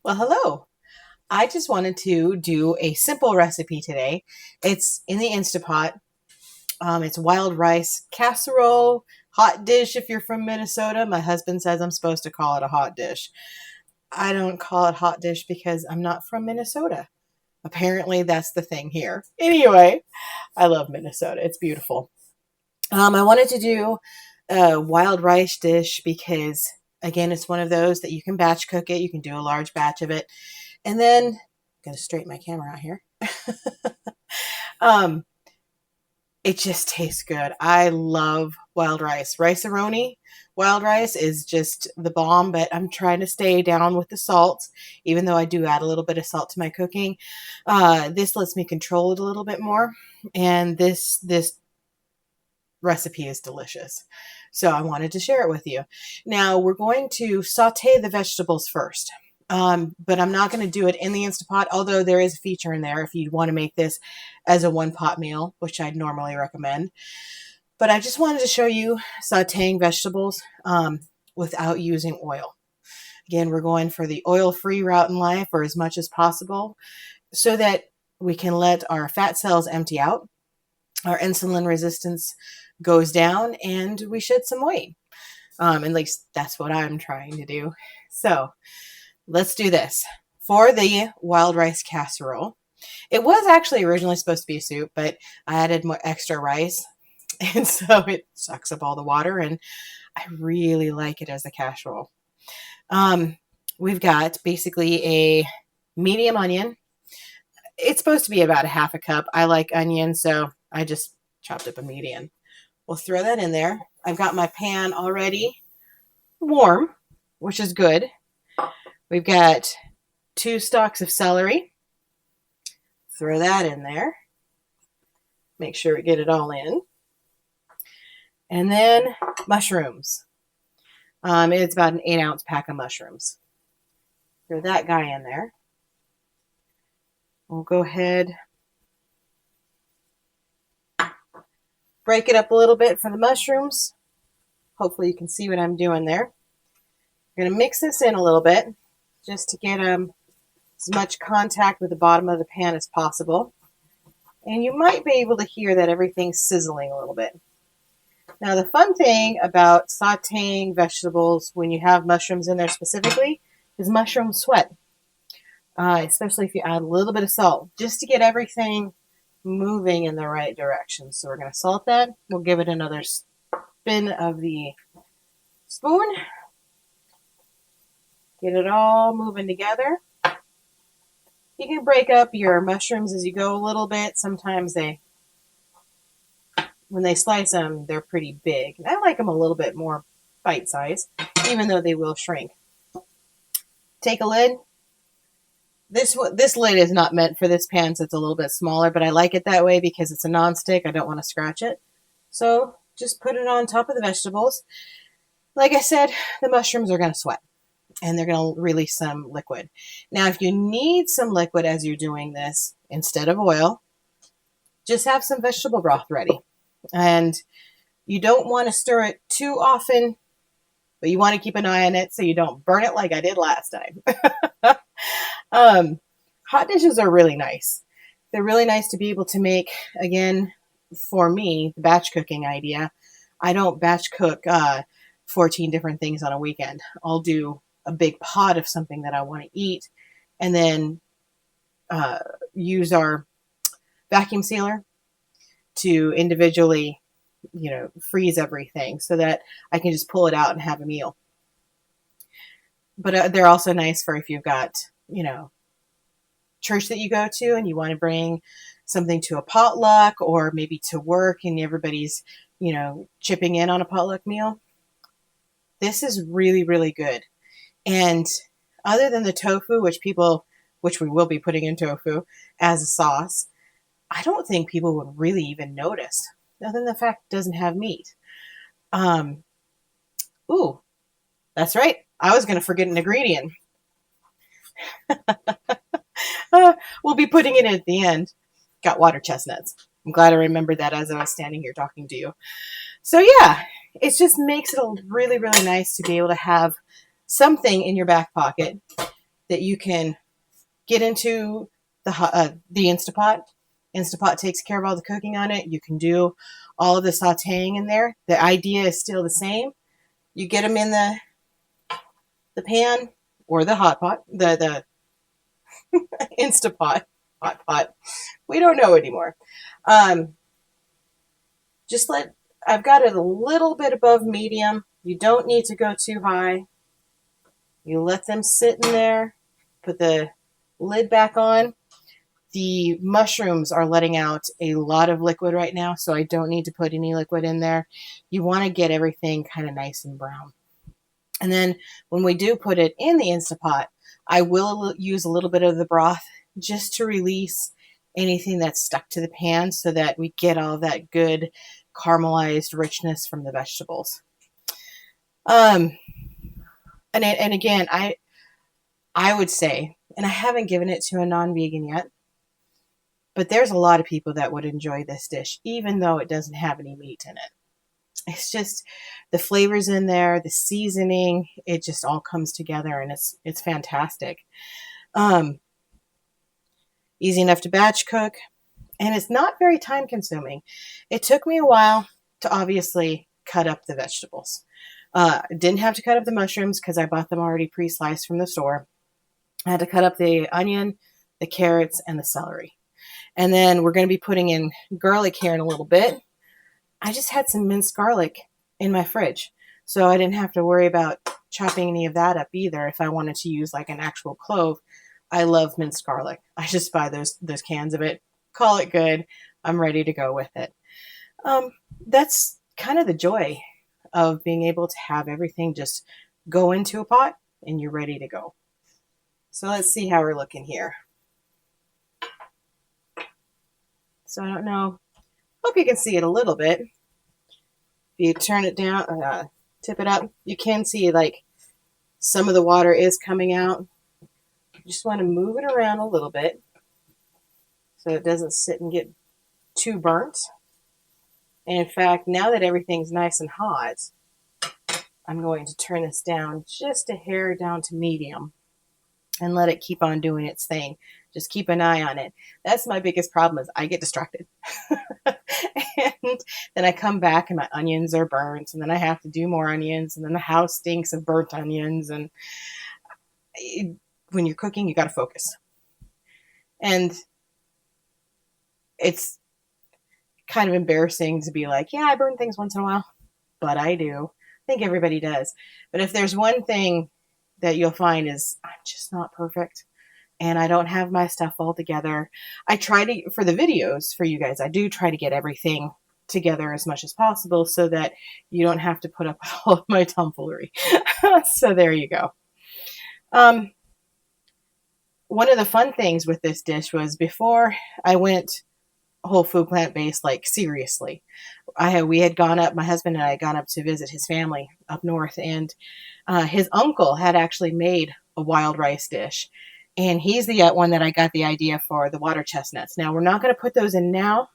Well, hello. I just wanted to do a simple recipe today. It's in the Instapot. It's wild rice casserole, hot dish if you're from Minnesota. My husband says I'm supposed to call it a hot dish. I don't call it hot dish because I'm not from Minnesota. Apparently, that's the thing here. Anyway, I love Minnesota. It's beautiful. I wanted to do a wild rice dish because, again, it's one of those that you can batch cook it. You can do a large batch of it. And then, I'm going to straighten my camera out here. um, it just tastes good. I love wild rice. Rice-a-roni wild rice is just the bomb, but I'm trying to stay down with the salt, even though I do add a little bit of salt to my cooking. This lets me control it a little bit more, and this recipe is delicious. So I wanted to share it with you. Now we're going to saute the vegetables first. But I'm not going to do it in the Instapot, although there is a feature in there if you want to make this as a one-pot meal, which I'd normally recommend. But I just wanted to show you sauteing vegetables without using oil. Again, we're going for the oil-free route in life, or as much as possible, so that we can let our fat cells empty out, our insulin resistance goes down, and we shed some weight. At least that's what I'm trying to do. So let's do this. For the wild rice casserole, it was actually originally supposed to be a soup, but I added more extra rice, and so it sucks up all the water, and I really like it as a casserole. We've got basically a medium onion. It's supposed to be about a half a cup. I like onion, so I just chopped up a medium. We'll throw that in there. I've got my pan already warm, which is good. We've got 2 stalks of celery. Throw that in there. Make sure we get it all in. And then mushrooms. It's about an 8-ounce pack of mushrooms. Throw that guy in there. We'll go ahead, break it up a little bit for the mushrooms. Hopefully you can see what I'm doing there. I'm going to mix this in a little bit just to get as much contact with the bottom of the pan as possible. And you might be able to hear that everything's sizzling a little bit. Now, the fun thing about sauteing vegetables when you have mushrooms in there specifically is mushrooms sweat, especially if you add a little bit of salt, just to get everything moving in the right direction. So we're going to salt that. We'll give it another spin of the spoon. Get it all moving together. You can break up your mushrooms as you go a little bit. Sometimes when they slice them, they're pretty big. I like them a little bit more bite-sized, even though they will shrink. Take a lid. This lid is not meant for this pan, so it's a little bit smaller, but I like it that way because it's a non-stick. I don't want to scratch it. So just put it on top of the vegetables. Like I said, the mushrooms are going to sweat, and they're going to release some liquid. Now, if you need some liquid as you're doing this, instead of oil, just have some vegetable broth ready. And you don't want to stir it too often, but you want to keep an eye on it so you don't burn it like I did last time. Hot dishes are really nice. They're really nice to be able to make. Again, for me, the batch cooking idea, I don't batch cook 14 different things on a weekend. I'll do a big pot of something that I want to eat, and then use our vacuum sealer to individually, freeze everything so that I can just pull it out and have a meal. But they're also nice for if you've got, church that you go to and you want to bring something to a potluck, or maybe to work and everybody's, chipping in on a potluck meal. This is really, really good. And other than the tofu, which we will be putting in tofu as a sauce, I don't think people would really even notice, other than the fact it doesn't have meat. Ooh, that's right. I was going to forget an ingredient. We'll be putting it in at the end. Got water chestnuts. I'm glad I remembered that as I was standing here talking to you. So yeah, it just makes it really, really nice to be able to have something in your back pocket that you can get into the Instapot. Instapot takes care of all the cooking on it. You can do all of the sauteing in there. The idea is still the same. You get them in the pan or the hot pot, the Instapot, hot pot. We don't know anymore. Just I've got it a little bit above medium. You don't need to go too high. You let them sit in there. Put the lid back on. The mushrooms are letting out a lot of liquid right now, so I don't need to put any liquid in there. You want to get everything kind of nice and brown. And then when we do put it in the Instapot, I will use a little bit of the broth just to release anything that's stuck to the pan so that we get all that good caramelized richness from the vegetables. And again, I would say, and I haven't given it to a non-vegan yet, but there's a lot of people that would enjoy this dish, even though it doesn't have any meat in it. It's just the flavors in there, the seasoning, it just all comes together, and it's fantastic. Easy enough to batch cook, and it's not very time consuming. It took me a while to obviously cut up the vegetables. Didn't have to cut up the mushrooms because I bought them already pre-sliced from the store. I had to cut up the onion, the carrots, and the celery. And then we're going to be putting in garlic here in a little bit. I just had some minced garlic in my fridge, so I didn't have to worry about chopping any of that up either. If I wanted to use like an actual clove, I love minced garlic. I just buy those cans of it, call it good. I'm ready to go with it. That's kind of the joy of being able to have everything just go into a pot and you're ready to go. So let's see how we're looking here. So I don't know. Hope you can see it a little bit. If you turn it down, tip it up, you can see like some of the water is coming out. You just want to move it around a little bit so it doesn't sit and get too burnt. And in fact, now that everything's nice and hot, I'm going to turn this down just a hair down to medium and let it keep on doing its thing. Just keep an eye on it. That's my biggest problem is I get distracted. And then I come back and my onions are burnt, and then I have to do more onions, and then the house stinks of burnt onions. And when you're cooking, you got to focus. And it's kind of embarrassing to be like, yeah, I burn things once in a while, but I do. I think everybody does. But if there's one thing that you'll find is I'm just not perfect. And I don't have my stuff all together. I try to, for the videos for you guys, I do try to get everything together as much as possible so that you don't have to put up with all of my tomfoolery. So there you go. One of the fun things with this dish was before I went whole food plant-based, like seriously, we had gone up, my husband and I had gone up to visit his family up north, and his uncle had actually made a wild rice dish. And he's the one that I got the idea for the water chestnuts. Now, we're not going to put those in now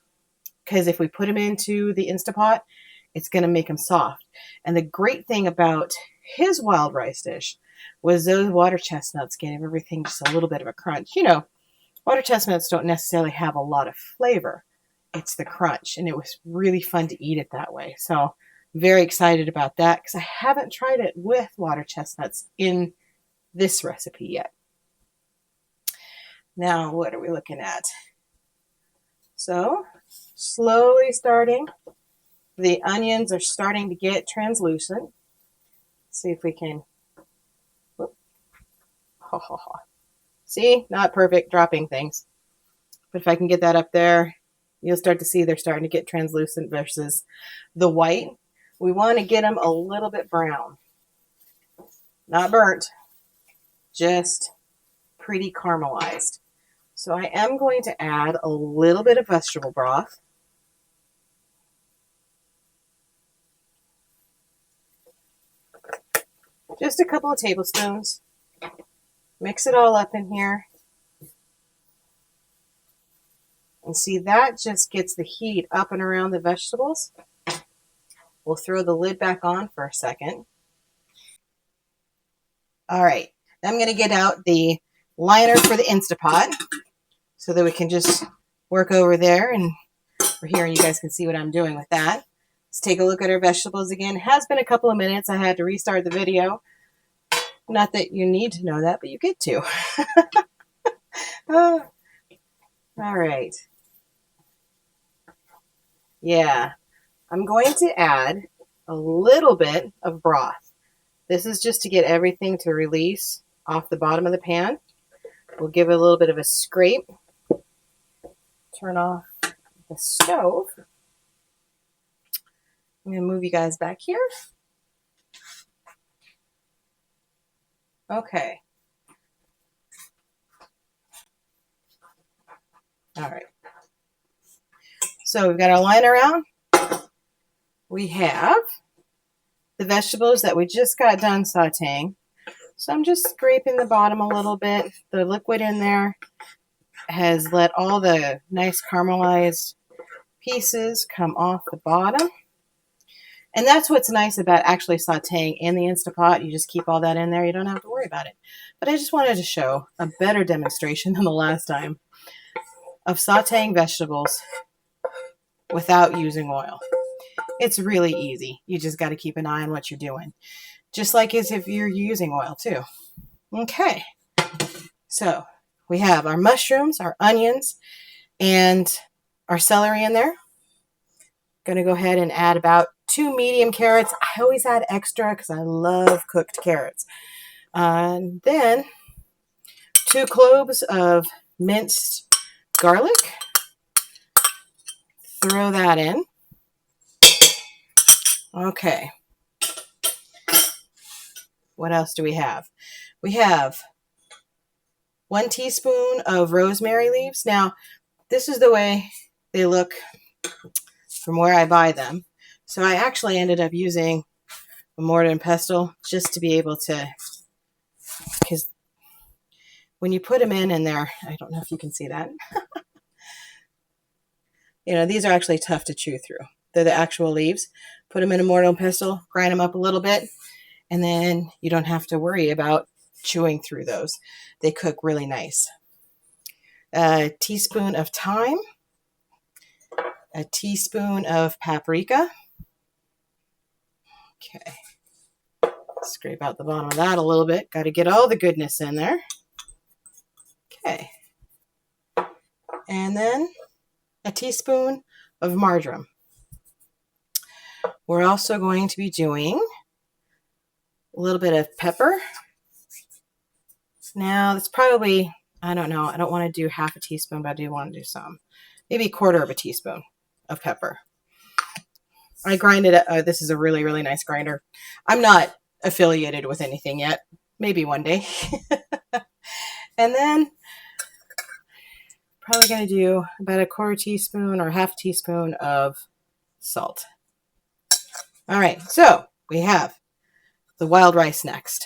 because if we put them into the Instapot, it's going to make them soft. And the great thing about his wild rice dish was those water chestnuts gave everything just a little bit of a crunch. You know, water chestnuts don't necessarily have a lot of flavor. It's the crunch. And it was really fun to eat it that way. So very excited about that because I haven't tried it with water chestnuts in this recipe yet. Now, what are we looking at? So, slowly starting. The onions are starting to get translucent. Let's see if we can. Whoop. See, not perfect, dropping things. But if I can get that up there, you'll start to see they're starting to get translucent versus the white. We want to get them a little bit brown. Not burnt, just pretty caramelized. So I am going to add a little bit of vegetable broth. Just a couple of tablespoons. Mix it all up in here. And see, that just gets the heat up and around the vegetables. We'll throw the lid back on for a second. All right, I'm going to get out the liner for the Instapot so that we can just work over there, and we're here and you guys can see what I'm doing with that. Let's take a look at our vegetables again. It has been a couple of minutes. I had to restart the video. Not that you need to know that, but you get to. Oh, all right. Yeah, I'm going to add a little bit of broth. This is just to get everything to release off the bottom of the pan. We'll give it a little bit of a scrape. Turn off the stove. I'm going to move you guys back here. Okay. All right. So we've got our liner out. We have the vegetables that we just got done sauteing. So I'm just scraping the bottom a little bit. The liquid in there has let all the nice caramelized pieces come off the bottom. And that's what's nice about actually sauteing in the Instapot. You just keep all that in there. You don't have to worry about it. But I just wanted to show a better demonstration than the last time of sauteing vegetables without using oil. It's really easy. You just got to keep an eye on what you're doing. Just like as if you're using oil too. Okay. So we have our mushrooms, our onions, and our celery in there. Going to go ahead and add about 2 medium carrots. I always add extra because I love cooked carrots. And then 2 cloves of minced garlic. Throw that in. Okay. What else do we have? We have 1 teaspoon of rosemary leaves. Now, this is the way they look from where I buy them. So I actually ended up using a mortar and pestle just to be able to, because when you put them in there, I don't know if you can see that. You know, these are actually tough to chew through. They're the actual leaves. Put them in a mortar and pestle, grind them up a little bit, and then you don't have to worry about chewing through those. They cook really nice. A teaspoon of thyme, a teaspoon of paprika. Okay. Scrape out the bottom of that a little bit. Got to get all the goodness in there. Okay. And then a teaspoon of marjoram. We're also going to be doing a little bit of pepper. Now, that's probably, I don't know, I don't want to do half a teaspoon, but I do want to do some. Maybe a quarter of a teaspoon of pepper. I grind it. This is a really, really nice grinder. I'm not affiliated with anything yet. Maybe one day. And then probably going to do about a quarter teaspoon or half teaspoon of salt. All right, so we have the wild rice next.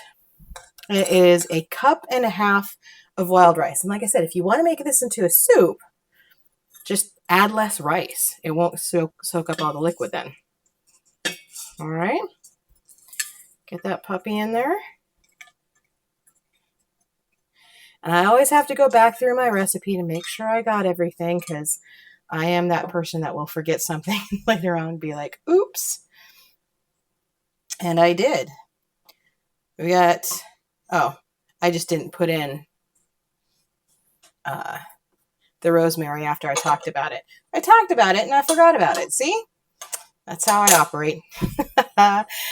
It is 1.5 cups of wild rice. And like I said, if you want to make this into a soup, just add less rice. It won't soak up all the liquid then. All right. Get that puppy in there. And I always have to go back through my recipe to make sure I got everything, because I am that person that will forget something later on and be like, oops. And I did. We got, oh, I just didn't put in the rosemary after I talked about it. I talked about it and I forgot about it. See? That's how I operate.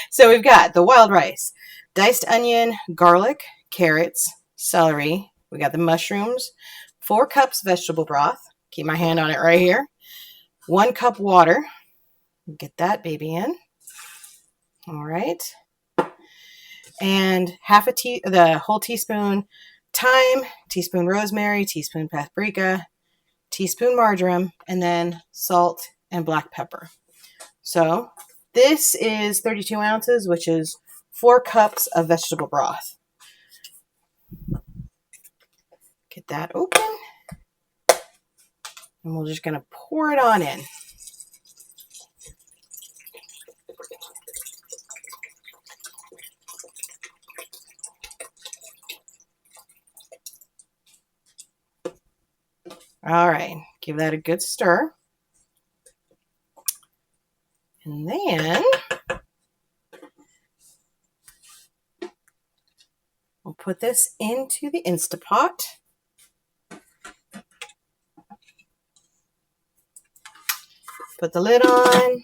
So we've got the wild rice, diced onion, garlic, carrots, celery. We got the mushrooms, 4 cups vegetable broth. Keep my hand on it right here. 1 cup water. Get that baby in. All right. And the whole teaspoon thyme, teaspoon rosemary, teaspoon paprika, teaspoon marjoram, and then salt and black pepper. So this is 32 ounces, which is 4 cups of vegetable broth. Get that open. And we're just going to pour it on in. All right, give that a good stir. And then we'll put this into the Instapot. Put the lid on.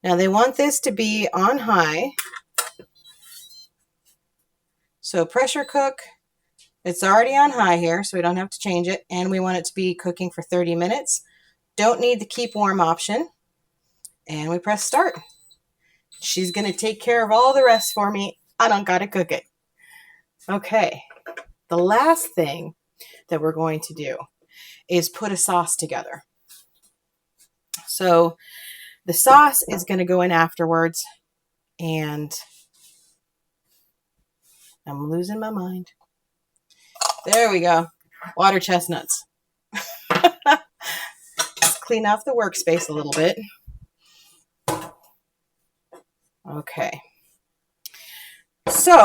Now they want this to be on high. So pressure cook. It's already on high here, so we don't have to change it. And we want it to be cooking for 30 minutes. Don't need the keep warm option. And we press start. She's going to take care of all the rest for me. I don't got to cook it. Okay. The last thing that we're going to do is put a sauce together. So the sauce is going to go in afterwards. And I'm losing my mind. There we go. Water chestnuts. Let's clean off the workspace a little bit. Okay. So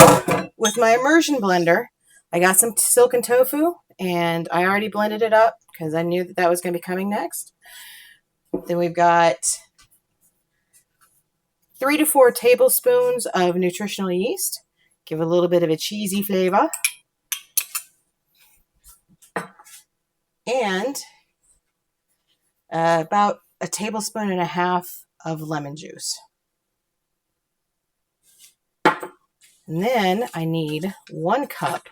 with my immersion blender, I got some silken tofu and I already blended it up because I knew that was going to be coming next. Then we've got 3 to 4 tablespoons of nutritional yeast. Give a little bit of a cheesy flavor. And about 1.5 tablespoons of lemon juice. And then I need 1 cup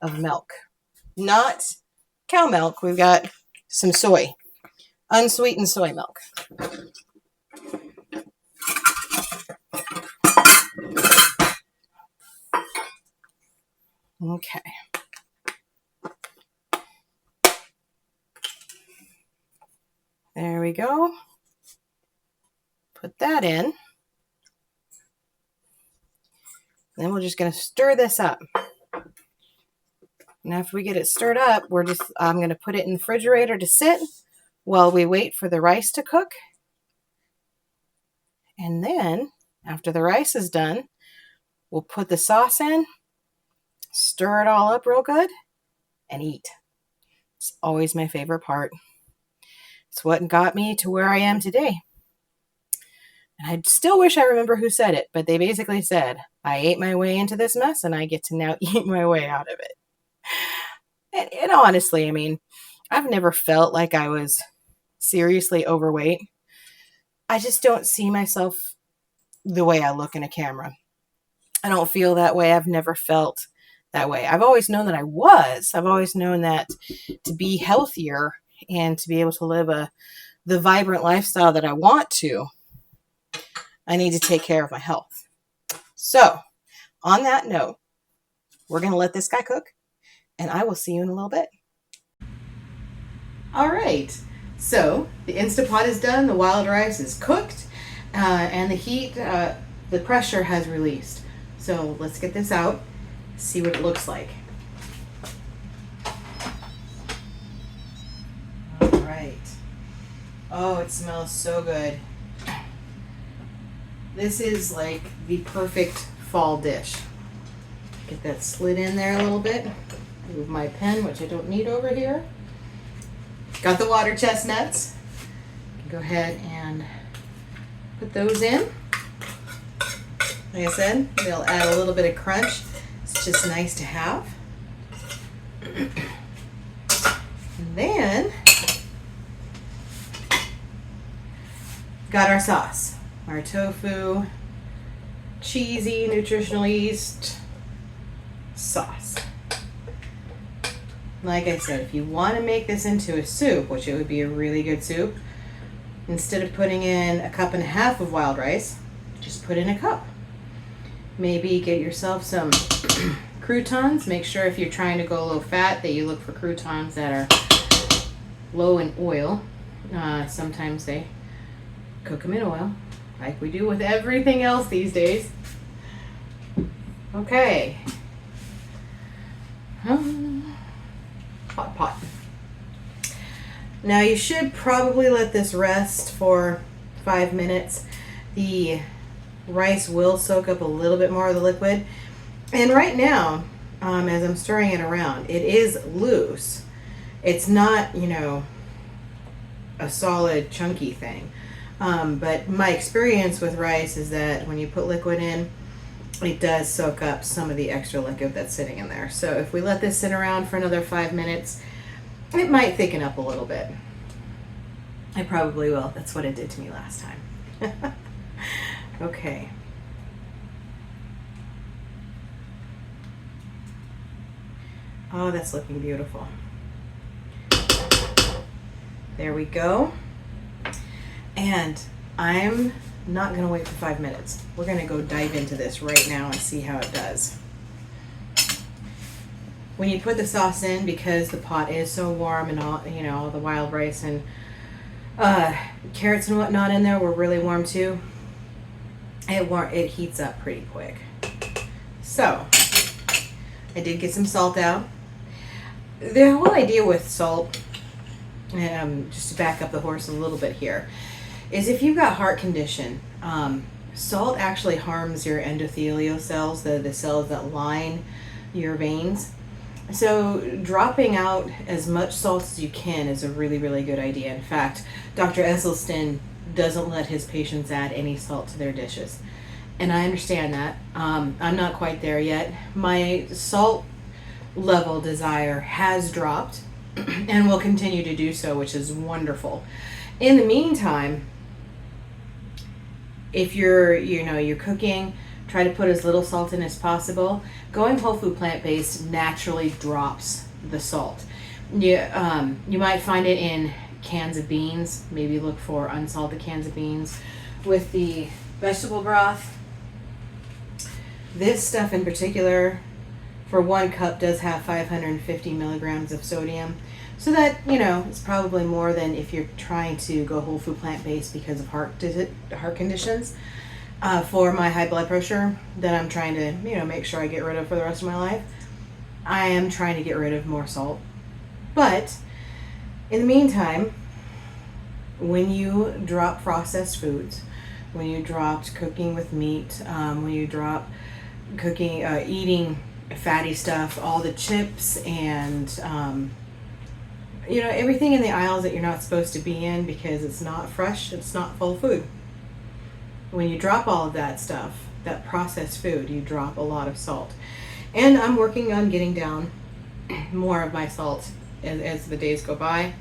of milk. Not cow milk. We've got some soy. Unsweetened soy milk. Okay. There we go. Put that in. Then we're just going to stir this up. And after we get it stirred up, I'm going to put it in the refrigerator to sit while we wait for the rice to cook. And then, after the rice is done, we'll put the sauce in, stir it all up real good, and eat. It's always my favorite part. It's what got me to where I am today. And I still wish I remember who said it, but they basically said, I ate my way into this mess and I get to now eat my way out of it. And honestly, I mean, I've never felt like I was seriously overweight. I just don't see myself the way I look in a camera. I don't feel that way. I've never felt that way. I've always known that I was. I've always known that to be healthier and to be able to live the vibrant lifestyle that I want to, I need to take care of my health. So, on that note, we're going to let this guy cook, and I will see you in a little bit. All right, so the Instapot is done, the wild rice is cooked, and the heat, the pressure has released. So let's get this out, see what it looks like. All right. Oh, it smells so good. This is like the perfect fall dish. Get that slid in there a little bit. Move my pen, which I don't need over here. Got the water chestnuts. Go ahead and put those in. Like I said, they'll add a little bit of crunch. It's just nice to have. And then, got our sauce. Our tofu, cheesy, nutritional yeast sauce. Like I said, if you want to make this into a soup, which it would be a really good soup, instead of putting in 1.5 cups of wild rice, just put in 1 cup. Maybe get yourself some croutons. Make sure if you're trying to go low fat that you look for croutons that are low in oil. Sometimes they cook them in oil, like we do with everything else these days. Okay. Hot pot. Now you should probably let this rest for 5 minutes. The rice will soak up a little bit more of the liquid. And right now, as I'm stirring it around, it is loose. It's not, you know, a solid chunky thing. But my experience with rice is that when you put liquid in, it does soak up some of the extra liquid that's sitting in there. So if we let this sit around for another 5 minutes, it might thicken up a little bit. It probably will. That's what it did to me last time. Okay. Oh, that's looking beautiful. There we go. And I'm not going to wait for 5 minutes. We're going to go dive into this right now and see how it does. When you put the sauce in, because the pot is so warm and all, you know, all the wild rice and carrots and whatnot in there were really warm too. It heats up pretty quick. So I did get some salt out. The whole idea with salt, just to back up the horse a little bit here, is if you've got heart condition, salt actually harms your endothelial cells, the cells that line your veins. So dropping out as much salt as you can is a really, really good idea. In fact, Dr. Esselstyn doesn't let his patients add any salt to their dishes. And I understand that. I'm not quite there yet. My salt level desire has dropped and will continue to do so, which is wonderful. In the meantime, if you're cooking, try to put as little salt in as possible. Going whole food plant-based naturally drops the salt. You might find it in cans of beans. Maybe look for unsalted cans of beans. With the vegetable broth, this stuff in particular, for 1 cup, does have 550 milligrams of sodium. So that, you know, it's probably more than if you're trying to go whole food plant-based because of heart conditions. For my high blood pressure that I'm trying to, you know, make sure I get rid of for the rest of my life, I am trying to get rid of more salt. But in the meantime, when you drop processed foods, when you dropped cooking with meat, when you drop cooking, eating fatty stuff, all the chips and you know, everything in the aisles that you're not supposed to be in because it's not fresh, it's not full food. When you drop all of that stuff, that processed food, you drop a lot of salt. And I'm working on getting down more of my salt as the days go by.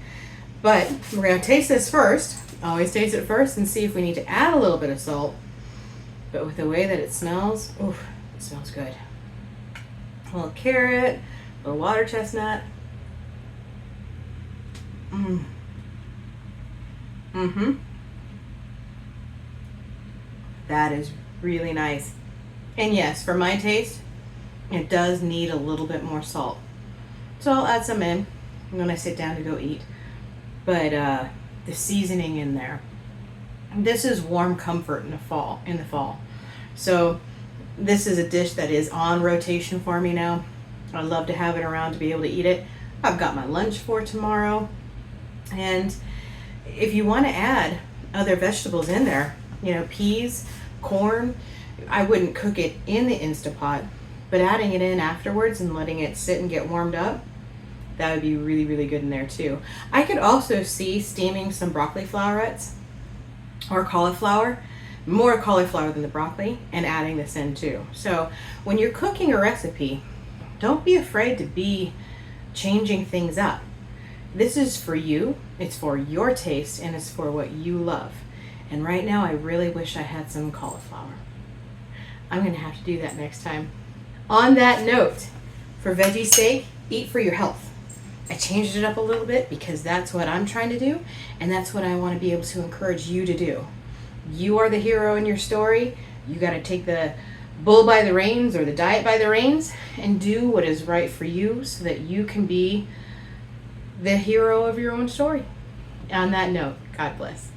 But we're going to taste this first. Always taste it first and see if we need to add a little bit of salt. But with the way that it smells, oof, it smells good. A little carrot, a little water chestnut. That is really nice. And yes, for my taste, it does need a little bit more salt. So I'll add some in when I sit down to go eat. But the seasoning in there. This is warm comfort in the fall. So this is a dish that is on rotation for me now. I love to have it around to be able to eat it. I've got my lunch for tomorrow. And if you want to add other vegetables in there, you know, peas, corn, I wouldn't cook it in the Instapot, but adding it in afterwards and letting it sit and get warmed up, that would be really, really good in there too. I could also see steaming some broccoli flowerets or cauliflower, more cauliflower than the broccoli, and adding this in too. So when you're cooking a recipe, don't be afraid to be changing things up. This is for you, it's for your taste, and it's for what you love. And right now, I really wish I had some cauliflower. I'm gonna have to do that next time. On that note, for veggie steak, eat for your health. I changed it up a little bit because that's what I'm trying to do, and that's what I want to be able to encourage you to do. You are the hero in your story. You gotta take the bull by the reins or the diet by the reins and do what is right for you so that you can be the hero of your own story. On that note, God bless.